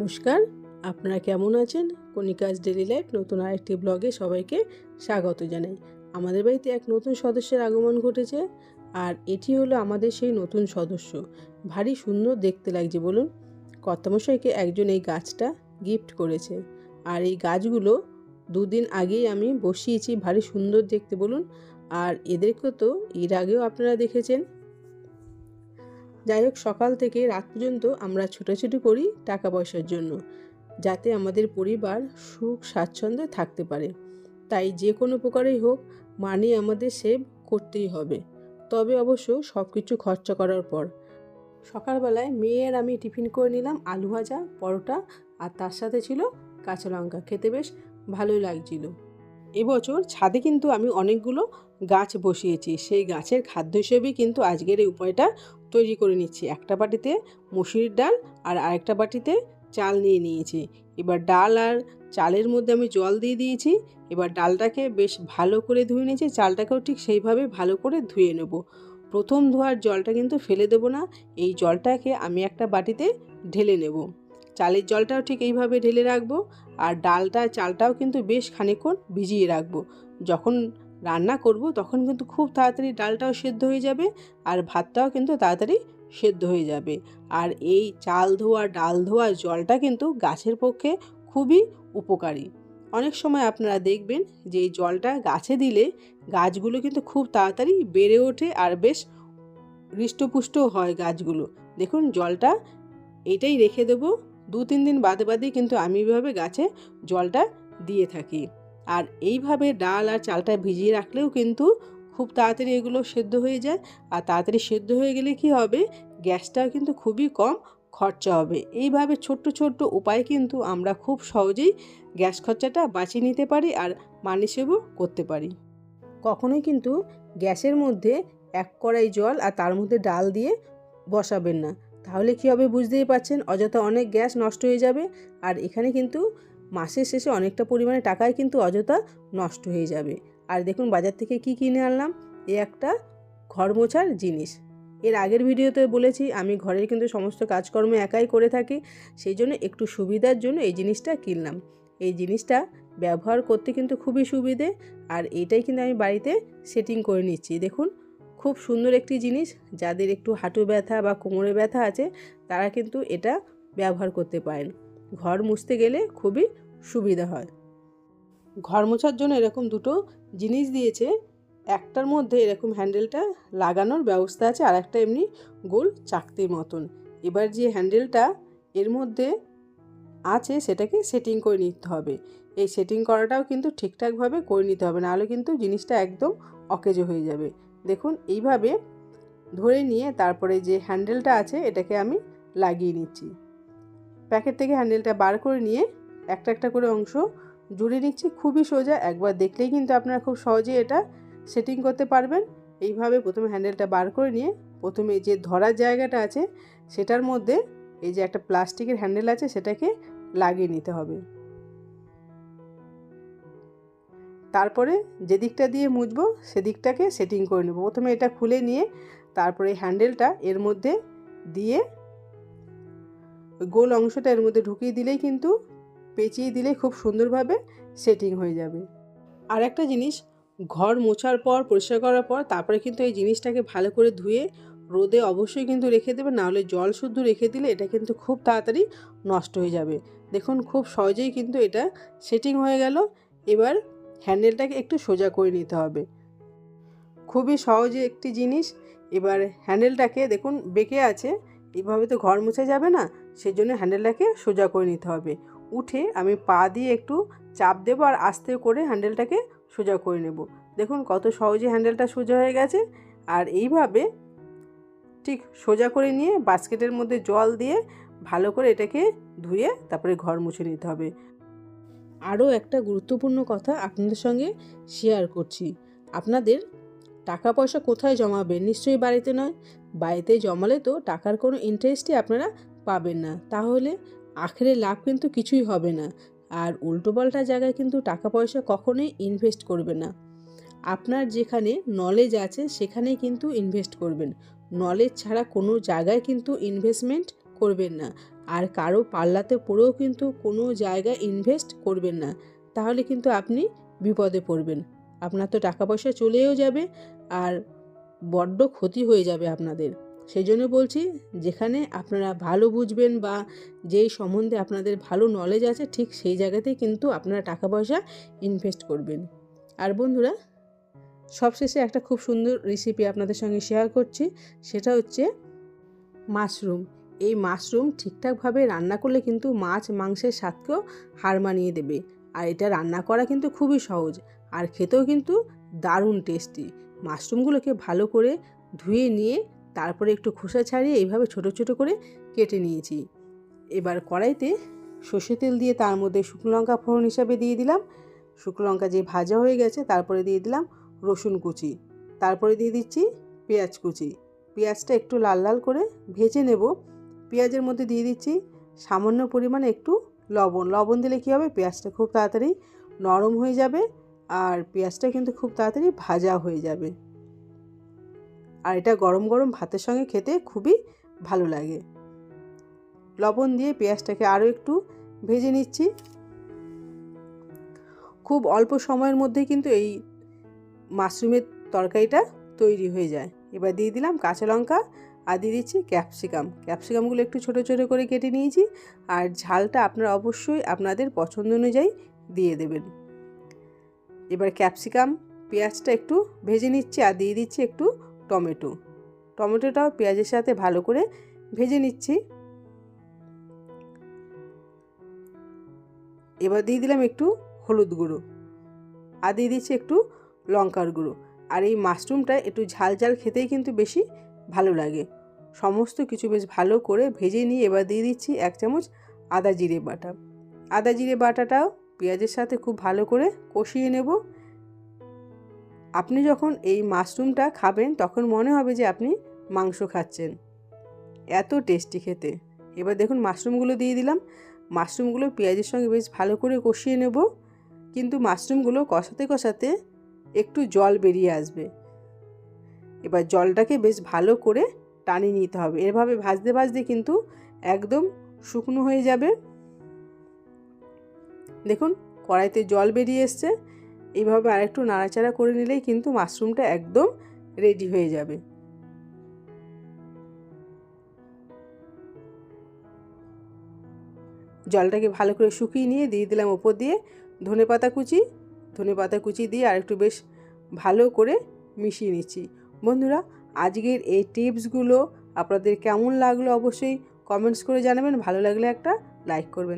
নমস্কার, আপনারা কেমন আছেন? কণিকাজ ডেইলি লাইফ নতুন আরেকটি ব্লগে সবাইকে স্বাগত জানাই। আমাদের বাড়িতে এক নতুন সদস্যের আগমন ঘটেছে, আর এটি হলো আমাদের সেই নতুন সদস্য। ভারী সুন্দর দেখতে লাগছে বলুন। কর্তামশাইকে একজন এই গাছটা গিফট করেছে, আর এই গাছগুলো দুদিন আগেই আমি বসিয়েছি। ভারী সুন্দর দেখতে বলুন। আর এদেরকে তো এর আগেও আপনারা দেখেছেন। যাই হোক, সকাল থেকে রাত পর্যন্ত আমরা ছোটাছুটি করি টাকা পয়সার জন্য, যাতে আমাদের পরিবার সুখ স্বাচ্ছন্দ্যে থাকতে পারে। তাই যে কোনো প্রকারেই হোক মানি আমাদের সেভ করতেই হবে, তবে অবশ্য সব কিছু খরচা করার পর। সকালবেলায় মেয়ে আর আমি টিফিন করে নিলাম আলু ভাজা, পরোটা, আর তার সাথে ছিল কাঁচা লঙ্কা। খেতে বেশ ভালোই লাগছিল। এবছর ছাদে কিন্তু আমি অনেকগুলো গাছ বসিয়েছি। সেই গাছের খাদ্য হিসেবেই কিন্তু আজকের এই উপায়টা তৈরি করে নিচ্ছি। একটা বাটিতে মুসুরির ডাল আর আরেকটা বাটিতে চাল নিয়ে নিয়েছি। এবার ডাল আর চালের মধ্যে আমি জল দিয়ে দিয়েছি। এবার ডালটাকে বেশ ভালো করে ধুয়ে নিয়েছি, চালটাকেও ঠিক সেইভাবে ভালো করে ধুয়ে নেব। প্রথম ধোয়ার জলটা কিন্তু ফেলে দেবো না, এই জলটাকে আমি একটা বাটিতে ঢেলে নেব। চালের জলটাও ঠিক এইভাবে ঢেলে রাখবো, আর ডালটা চালটাও কিন্তু বেশ খানিকক্ষণ ভিজিয়ে রাখবো। যখন রান্না করব তখন কিন্তু খুব তাড়াতাড়ি ডালটাও সেদ্ধ হয়ে যাবে, আর ভাতটাও কিন্তু তাড়াতাড়ি সেদ্ধ হয়ে যাবে। আর এই চাল ধোয়া ডাল ধোয়া জলটা কিন্তু গাছের পক্ষে খুবই উপকারী। অনেক সময় আপনারা দেখবেন যে এই জলটা গাছে দিলে গাছগুলো কিন্তু খুব তাড়াতাড়ি বেড়ে ওঠে, আর বেশ হৃষ্টপুষ্টও হয় গাছগুলো। দেখুন, জলটা এটাই রেখে দেবো। 2-3 দিন বাদে বাদেই কিন্তু আমি এইভাবে গাছে জলটা দিয়ে থাকি। আর এইভাবে ডাল আর চালটা ভিজিয়ে রাখলেও কিন্তু খুব তাড়াতাড়ি এগুলো সেদ্ধ হয়ে যায়। আর তাড়াতাড়ি সেদ্ধ হয়ে গেলে কি হবে, গ্যাসটাও কিন্তু খুবই কম খরচা হবে। এইভাবে ছোট্ট ছোট্ট উপায় কিন্তু আমরা খুব সহজেই গ্যাস খরচাটা বাঁচিয়ে নিতে পারি, আর মানি সেভও করতে পারি। কখনোই কিন্তু গ্যাসের মধ্যে 1 কড়াই জল আর তার মধ্যে ডাল দিয়ে বসাবেন না। তাহলে কী হবে বুঝতেই পারছেন, অযথা অনেক গ্যাস নষ্ট হয়ে যাবে। আর এখানে কিন্তু মাসের শেষে অনেকটা পরিমাণে টাকাই কিন্তু অযথা নষ্ট হয়ে যাবে। আর দেখুন বাজার থেকে কি কিনে আনলাম, একটা ঘর মোছার জিনিস। এর আগের ভিডিওতে বলেছি আমি ঘরের কিন্তু সমস্ত কাজকর্ম একাই করে থাকি, সেই জন্য একটু সুবিধার জন্য এই জিনিসটা কিনলাম। এই জিনিসটা ব্যবহার করতে কিন্তু খুবই সুবিধে, আর এটাই কিন্তু আমি বাড়িতে সেটিং করে নিচ্ছি। দেখুন, খুব সুন্দর একটি জিনিস। যাদের একটু হাঁটু ব্যথা বা কোমরে ব্যথা আছে তারা কিন্তু এটা ব্যবহার করতে পারেন। ঘর মুছতে গেলে খুবই সুবিধা হয়। ঘর মোছার জন্য এরকম দুটো জিনিস দিয়েছে। একটার মধ্যে এরকম হ্যান্ডেলটা লাগানোর ব্যবস্থা আছে, আর একটা এমনি গোল চাকতির মতন। এবার যে হ্যান্ডেলটা এর মধ্যে আছে সেটাকে সেটিং করে নিতে হবে। এই সেটিং করাটাও কিন্তু ঠিকঠাকভাবে করে নিতে হবে, নাহলে কিন্তু জিনিসটা একদম অকেজো হয়ে যাবে। দেখুন, এইভাবে ধরে নিয়ে তারপরে যে হ্যান্ডেলটা আছে এটাকে আমি লাগিয়ে নিচ্ছি। প্যাকেট থেকে হ্যান্ডেলটা বার করে নিয়ে একটা একটা করে অংশ জুড়ে নিচ্ছি। খুবই সোজা, একবার দেখলেই কিন্তু আপনারা খুব সহজেই এটা সেটিং করতে পারবেন। এইভাবে প্রথমে হ্যান্ডেলটা বার করে নিয়ে প্রথমে যে ধরার জায়গাটা আছে সেটার মধ্যে এই যে একটা প্লাস্টিকের হ্যান্ডেল আছে সেটাকে লাগিয়ে নিতে হবে। তারপরে যে দিকটা দিয়ে মুছবো সেদিকটাকে সেটিং করে নেব। প্রথমে এটা খুলে নিয়ে তারপরে হ্যান্ডেলটা এর মধ্যে দিয়ে গোল অংশটা এর মধ্যে ঢুকিয়ে দিলেই কিন্তু পেঁচিয়ে দিলে খুব সুন্দরভাবে সেটিং হয়ে যাবে। আর একটা জিনিস, ঘর মোছার পর পরিষ্কার করার পর তারপরে কিন্তু এই জিনিসটাকে ভালো করে ধুয়ে রোদে অবশ্যই কিন্তু রেখে দেবে, নাহলে জল শুদ্ধ রেখে দিলে এটা কিন্তু খুব তাড়াতাড়ি নষ্ট হয়ে যাবে। দেখুন, খুব সহজেই কিন্তু এটা সেটিং হয়ে গেল। এবার হ্যান্ডেলটাকে একটু সোজা করে নিতে হবে। খুবই সহজে একটি জিনিস। এবার হ্যান্ডেলটাকে দেখুন বেঁকে আছে, এইভাবে তো ঘর মুছে যাবে না, সেজন্য হ্যান্ডেলটাকে সোজা করে নিতে হবে। উঠে আমি পা দিয়ে একটু চাপ দেবো আর আস্তে করে হ্যান্ডেলটাকে সোজা করে নেব। দেখুন কত সহজে হ্যান্ডেলটা সোজা হয়ে গেছে। আর এইভাবে ঠিক সোজা করে নিয়ে বাস্কেটের মধ্যে জল দিয়ে ভালো করে এটাকে ধুয়ে তারপরে ঘর মুছে নিতে হবে। আরও একটা গুরুত্বপূর্ণ কথা আপনাদের সঙ্গে শেয়ার করছি। আপনাদের টাকা পয়সা কোথায় জমাবেন? নিশ্চয়ই বাড়িতে নয়। বাড়িতে জমালে তো টাকার কোনো ইন্টারেস্টই আপনারা পাবেন না, তাহলে আখেরে লাভ কিন্তু কিছুই হবে না। আর উল্টোপাল্টা জায়গায় কিন্তু টাকা পয়সা কখনোই ইনভেস্ট করবেন না। আপনার যেখানে নলেজ আছে সেখানেই কিন্তু ইনভেস্ট করবেন। নলেজ ছাড়া কোনো জায়গায় কিন্তু ইনভেস্টমেন্ট করবেন না। আর কারো পাল্লাতে পড়েও কিন্তু কোনো জায়গায় ইনভেস্ট করবেন না, তাহলে কিন্তু আপনি বিপদে পড়বেন। আপনার তো টাকা পয়সা চলেও যাবে আর বড্ড ক্ষতি হয়ে যাবে আপনাদের। সেই জন্য বলছি, যেখানে আপনারা ভালো বুঝবেন বা যেই সম্বন্ধে আপনাদের ভালো নলেজ আছে, ঠিক সেই জায়গাতেই কিন্তু আপনারা টাকা পয়সা ইনভেস্ট করবেন। আর বন্ধুরা, সবশেষে একটা খুব সুন্দর রেসিপি আপনাদের সঙ্গে শেয়ার করছি, সেটা হচ্ছে মাশরুম। এই মাশরুম ঠিকঠাকভাবে রান্না করলে কিন্তু মাছ মাংসের স্বাদকেও হার মানিয়ে দেবে। আর এটা রান্না করা কিন্তু খুবই সহজ, আর খেতেও কিন্তু দারুণ টেস্টি। মাশরুমগুলোকে ভালো করে ধুয়ে নিয়ে তারপরে একটু খোসা ছাড়িয়ে এইভাবে ছোট ছোট করে কেটে নিয়েছি। এবার কড়াইতে সর্ষে তেল দিয়ে তার মধ্যে শুকনো লঙ্কা ফোড়ন হিসাবে দিয়ে দিলাম। শুকনো লঙ্কা যে ভাজা হয়ে গেছে তারপরে দিয়ে দিলাম রসুন কুচি, তারপরে দিয়ে দিচ্ছি পেঁয়াজ কুচি। পেঁয়াজটা একটু লাল লাল করে ভেজে নেব। পেঁয়াজের মধ্যে দিয়ে দিচ্ছি সামান্য পরিমাণে একটু লবণ দিলে কী হবে, পেঁয়াজটা খুব তাড়াতাড়ি নরম হয়ে যাবে আর পেঁয়াজটা কিন্তু খুব তাড়াতাড়ি ভাজা হয়ে যাবে। আর এটা গরম গরম ভাতের সঙ্গে খেতে খুবই ভালো লাগে। লবণ দিয়ে পেঁয়াজটাকে আরও একটু ভেজে নিচ্ছি। খুব অল্প সময়ের মধ্যে কিন্তু এই মাশরুমের তরকারিটা তৈরি হয়ে যায়। এবার দিয়ে দিলাম কাঁচা লঙ্কা আর দিয়ে দিচ্ছি ক্যাপসিকামগুলো একটু ছোটো ছোটো করে কেটে নিয়েছি। আর ঝালটা আপনারা অবশ্যই আপনাদের পছন্দ অনুযায়ী দিয়ে দেবেন। এবার ক্যাপসিকাম পেঁয়াজটা একটু ভেজে নিচ্ছি আর দিয়ে দিচ্ছি একটু টমেটোটাও পেঁয়াজের সাথে ভালো করে ভেজে নিচ্ছি। এবার দিয়ে দিলাম একটু হলুদ গুঁড়ো আর দিয়ে দিচ্ছি একটু লঙ্কার গুঁড়ো। আর এই মাশরুমটা একটু ঝাল ঝাল খেতেই কিন্তু বেশি ভালো লাগে। সমস্ত কিছু বেশ ভালো করে ভেজে নিয়ে এবার দিয়ে দিচ্ছি 1 চামচ আদা জিরে বাটা। আদা জিরে বাটাটাও পেঁয়াজের সাথে খুব ভালো করে কষিয়ে নেব। আপনি যখন এই মাশরুমটা খাবেন তখন মনে হবে যে আপনি মাংস খাচ্ছেন, এত টেস্টি খেতে। এবার দেখুন মাশরুমগুলো দিয়ে দিলাম। মাশরুমগুলো পেঁয়াজের সঙ্গে বেশ ভালো করে কষিয়ে নেব, কিন্তু মাশরুমগুলো কষাতে কষাতে একটু জল বেরিয়ে আসবে। এবার জলটাকে বেশ ভালো করে টানিয়ে নিতে হবে। এভাবে ভাজতে ভাজতে কিন্তু একদম শুকনো হয়ে যাবে। দেখুন কড়াইতে জল বেরিয়ে এসছে। এইভাবে আরেকটু নাড়াচাড়া করে নিলেই কিন্তু মাশরুমটা একদম রেডি হয়ে যাবে। জলটাকে ভালো করে শুকিয়ে নিয়ে দিয়ে দিলাম ওপর দিয়ে ধনেপাতা কুচি দিয়ে আরেকটু বেশ ভালো করে মিশিয়ে নিচ্ছি। বন্ধুরা, আজকের এই টিপসগুলো আপনাদের কেমন লাগলো অবশ্যই কমেন্টস করে জানাবেন। ভালো লাগলে একটা লাইক করবেন।